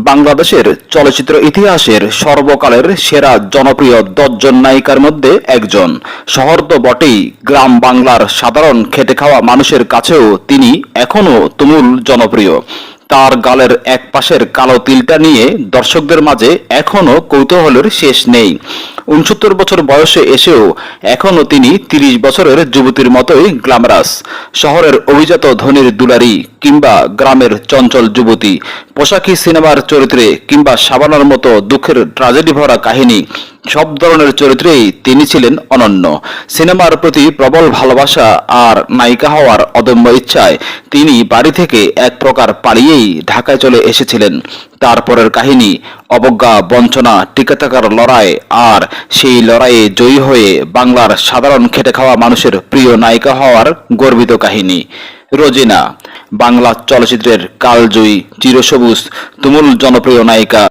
বাংলাদেশের চলচ্চিত্র ইতিহাসের সর্বকালের সেরা জনপ্রিয় ১০ জন নায়িকার মধ্যে একজন। শহর তো বটেই, গ্রাম বাংলার সাধারণ খেটে খাওয়া মানুষের কাছেও তিনি এখনও তুমুল জনপ্রিয়। তার গালের এক পাশের কালো তিলটা নিয়ে দর্শকদের মাঝে এখনও কৌতূহলের শেষ নেই। ৬৯ বছর বয়সে এসেও এখনও তিনি ৩০ বছরের যুবতীর মতোই গ্ল্যামারাস। শহরের অভিজাত ধনীর দুলারি কিংবা গ্রামের চঞ্চল যুবতী, পোশাকি সিনেমার চরিত্রে কিংবা শাবানার মতো দুঃখের ট্র্যাজেডি ভরা কাহিনী, সব ধরনের চরিত্রেই তিনি ছিলেন অনন্য। সিনেমার প্রতি প্রবল ভালোবাসা আর নায়িকা হওয়ার অদম্য ইচ্ছায় তিনি বাড়ি থেকে এক প্রকার পালিয়েই ঢাকায় চলে এসেছিলেন। তারপরের কাহিনী অবজ্ঞা, বঞ্চনা, টিকে থাকার লড়াই, আর সেই লড়াইয়ে জয়ী হয়ে বাংলার সাধারণ খেটে খাওয়া মানুষের প্রিয় নায়িকা হওয়ার গর্বিত কাহিনী। রোজিনা, বাংলা চলচ্চিত্রের কালজয়ী, চিরসবুজ, তুমুল জনপ্রিয় নায়িকা।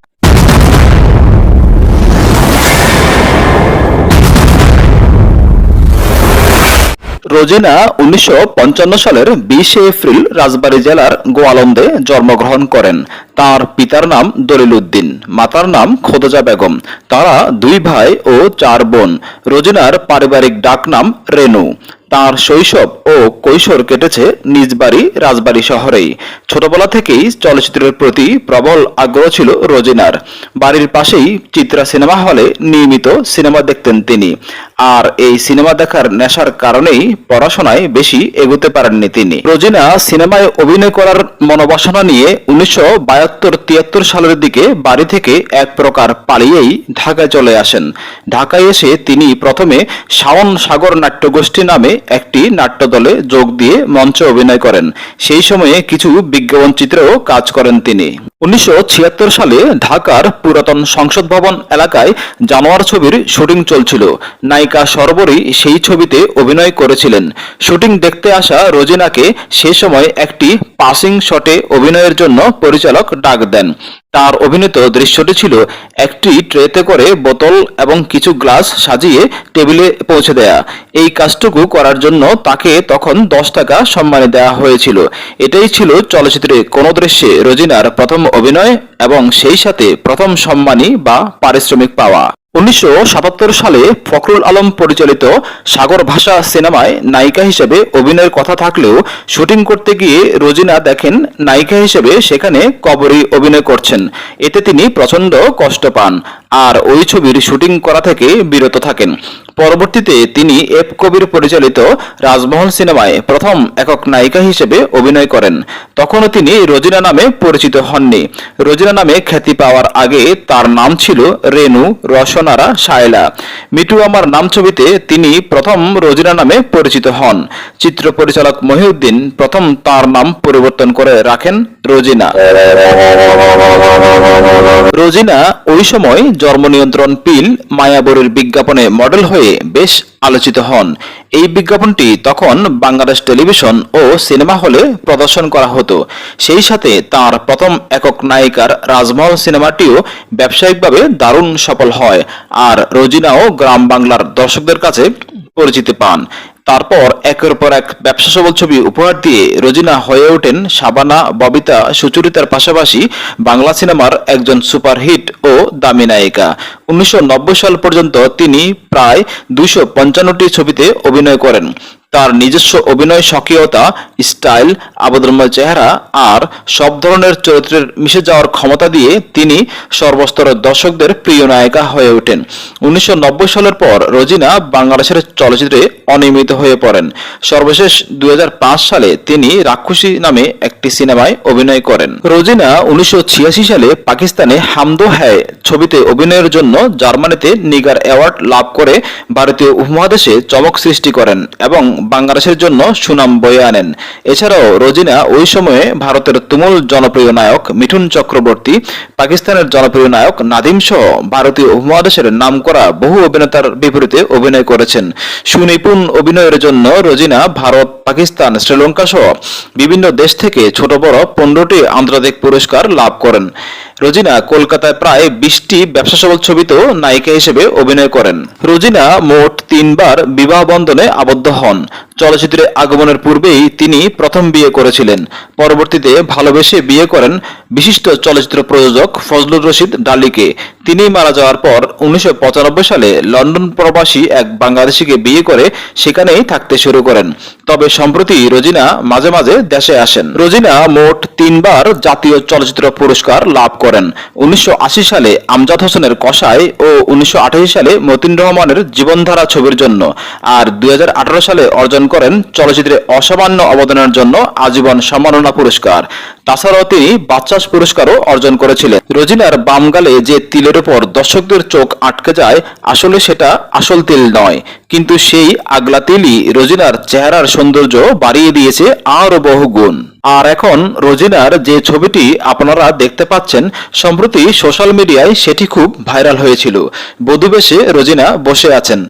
রোজিনা ১৯৫৫ সালের ২০ এপ্রিল রাজবাড়ী জেলার গোয়ালন্দে জন্মগ্রহণ করেন। তার পিতার নাম দলিল উদ্দিন, মাতার নাম খোদজা বেগম। তারা ২ ভাই ও ৪ বোন। রোজিনার পারিবারিক ডাকনাম রেনু। তার শৈশব ও কৈশোর কেটেছে নিজ বাড়ি রাজবাড়ী শহরেই। ছোটবেলা থেকেই চলচ্চিত্রের প্রতি প্রবল আগ্রহ ছিল রোজিনার। বাড়ির পাশেই চিত্রা সিনেমা হলে নিয়মিত সিনেমা দেখতেন তিনি। আর এই সিনেমা দেখার নেশার কারণেই পড়াশোনায় বেশি এগোতে পারেননি তিনি। রোজিনা সিনেমায় অভিনয় করার মনোবাসনা নিয়ে ১৯৭২-৭৩ সালের দিকে বাড়ি থেকে এক প্রকার পালিয়েই ঢাকায় চলে আসেন। ঢাকায় এসে তিনি প্রথমে শাওন সাগর নাট্যগোষ্ঠী নামে একটি নাট্যদলে যোগ দিয়ে মঞ্চে অভিনয় করেন। সেই সময়ে কিছু বিজ্ঞাপন চিত্রেও কাজ করেন তিনি। ১৯৭৬ সালে ঢাকার পুরাতন সংসদ ভবন এলাকায় জানোয়ার ছবির শুটিং চলছিল। নায়িকা সর্বরী সেই ছবিতে অভিনয় করেছিলেন। শুটিং দেখতে আসা রোজিনাকে সে সময় একটি পাসিং শটে অভিনয়ের জন্য পরিচালক ডাক দেন। তার অভিনীত দৃশ্যটি ছিল একটি ট্রেতে করে বোতল এবং কিছু গ্লাস সাজিয়ে টেবিলে পৌঁছে দেয়া। এই কাজটুকু করার জন্য তাকে তখন ১০ টাকা সম্মানী দেওয়া হয়েছিল। এটাই ছিল চলচ্চিত্রে কোনো দৃশ্যে রোজিনার প্রথম অভিনয় এবং সেই সাথে প্রথম সম্মানী বা পারিশ্রমিক পাওয়া। ১৯৭৭ সালে ফখরুল আলম পরিচালিত সাগর ভাষা সিনেমায় নায়িকা হিসেবে অভিনয়ের কথা থাকলেও শুটিং করতে গিয়ে রোজিনা দেখেন নায়িকা হিসেবে সেখানে কবরী অভিনয় করছেন। এতে তিনি প্রচণ্ড কষ্ট পান আর ওই ছবির শুটিং করা থেকে বিরত থাকেন। পরবর্তীতে তিনি এফ কবির পরিচালিত রাজমহল সিনেমায় প্রথম একক নায়িকা হিসেবে অভিনয় করেন। তখনও তিনি রোজিনা নামে পরিচিত হননি। রোজিনা নামে খ্যাতি পাওয়ার আগে তার নাম ছিল রেনু, রসনারা, শায়লা। মিটু আমার নাম ছবিতে তিনি প্রথম রোজিনা নামে পরিচিত হন। চিত্র পরিচালক মহিউদ্দিন প্রথম তার নাম পরিবর্তন করে রাখেন রোজিনা। রোজিনা ওই সময় জন্ম নিয়ন্ত্রণ পিল মায়াবরীর বিজ্ঞাপনে মডেল হয়ে বেশ আলোচিত হন। এই বিজ্ঞাপনটি তখন বাংলাদেশ টেলিভিশন ও সিনেমা হলে প্রদর্শন করা হতো। সেই সাথে তার প্রথম একক নায়িকার রাজমহল সিনেমাটিও ব্যবসায়িকভাবে দারুণ সফল হয় আর রোজিনাও গ্রাম বাংলার দর্শকদের কাছে পরিচিতি পান। তারপর একের পর এক ব্যবসা সফল ছবি উপহার দিয়ে রোজিনা হয়ে ওঠেন শাবানা, ববিতা, সুচরিতার পাশাপাশি বাংলা সিনেমার একজন সুপারহিট ও দামি নায়িকা। ১৯৯০ সাল পর্যন্ত তিনি প্রায় ২৫৫টি ছবিতে অভিনয় করেন। তার নিজস্ব অভিনয় স্বকীয়তা, স্টাইল, আবেদনময় চেহারা আর সব ধরনের চরিত্রের মিশে যাওয়ার ক্ষমতা দিয়ে তিনি সর্বস্তরের দর্শকদের প্রিয় নায়িকা হয়ে ওঠেন। ১৯৯০ সালের পর রোজিনা বাংলাদেশের চলচ্চিত্রে অনিয়মিত হয়ে পড়েন। সর্বশেষ ২০০৫ সালে তিনি রাক্ষসী নামে একটি সিনেমায় অভিনয় করেন। রোজিনা ১৯৮৬ সালে পাকিস্তানে হাম দো হ্যায় ছবিতে অভিনয়ের জন্য জার্মানিতে নিগার অ্যাওয়ার্ড লাভ করে ভারতীয় উপমহাদেশে চমক সৃষ্টি করেন এবং বাংলাদেশের জন্য সুনাম বয়ে আনেন। এছাড়াও রোজিনা ওই সময়ে ভারতের তুমুল জনপ্রিয় নায়ক মিঠুন চক্রবর্তী, পাকিস্তানের জনপ্রিয় নায়ক নাদিম সহ ভারতীয় উপমহাদেশের নামকরা বহু অভিনেতার বিপরীতে অভিনয় করেছেন। সুনিপুণ অভিনয়ের জন্য রোজিনা ভারত, পাকিস্তান, শ্রীলঙ্কা সহ বিভিন্ন দেশ থেকে ছোট বড় ১৫টি আন্তর্জাতিক পুরস্কার লাভ করেন। রোজিনা কলকাতায় প্রায় ২০টি ব্যবসা সফল ছবিতেও নায়িকা হিসেবে অভিনয় করেন। রোজিনা মোট ৩ বার বিবাহ বন্ধনে আবদ্ধ হন। চলচ্চিত্রে আগমনের পূর্বেই তিনি প্রথম বিয়ে করেছিলেন। পরবর্তীতে ভালোবেসে বিয়ে করেন বিশিষ্ট চলচ্চিত্র প্রযোজক ফজলুর রশিদ ডালিকে। তিনি মারা যাওয়ার পর 1995 সালে লন্ডন প্রবাসী এক বাংলাদেশিকে বিয়ে করে সেখানেই থাকতে শুরু করেন। তবে সম্প্রতি রোজিনা মাঝে মাঝে দেশে আসেন। রোজিনা মোট 3 বার জাতীয় চলচ্চিত্র পুরস্কার লাভ করেন। 1980 সালে আমজাদ হোসেনের কসাই ও 1988 সালে মতিন রহমানের জীবনধারা ছবির জন্য, আর 2018 সালে অর্জন করেন চলচ্চিত্রে অসামান্য অবদানের জন্য আজীবন সম্মাননা পুরস্কার। তাছাড়াও তিনি বাচসাস পুরস্কারও অর্জন করেছিলেন। রোজিনার বাম গালে যে তিলের উপর দর্শকদের চোখ আটকে যায়, আসলে সেটা আসল তিল নয়, কিন্তু সেই আগলা তিলই রোজিনার চেহারার সৌন্দর্য বাড়িয়ে দিয়েছে আরও বহু গুণ। আর এখন রোজিনার যে ছবিটি আপনারা দেখতে পাচ্ছেন, সম্প্রতি সোশ্যাল মিডিয়ায় সেটি খুব ভাইরাল হয়েছিল। বধূ বেশে রোজিনা বসে আছেন।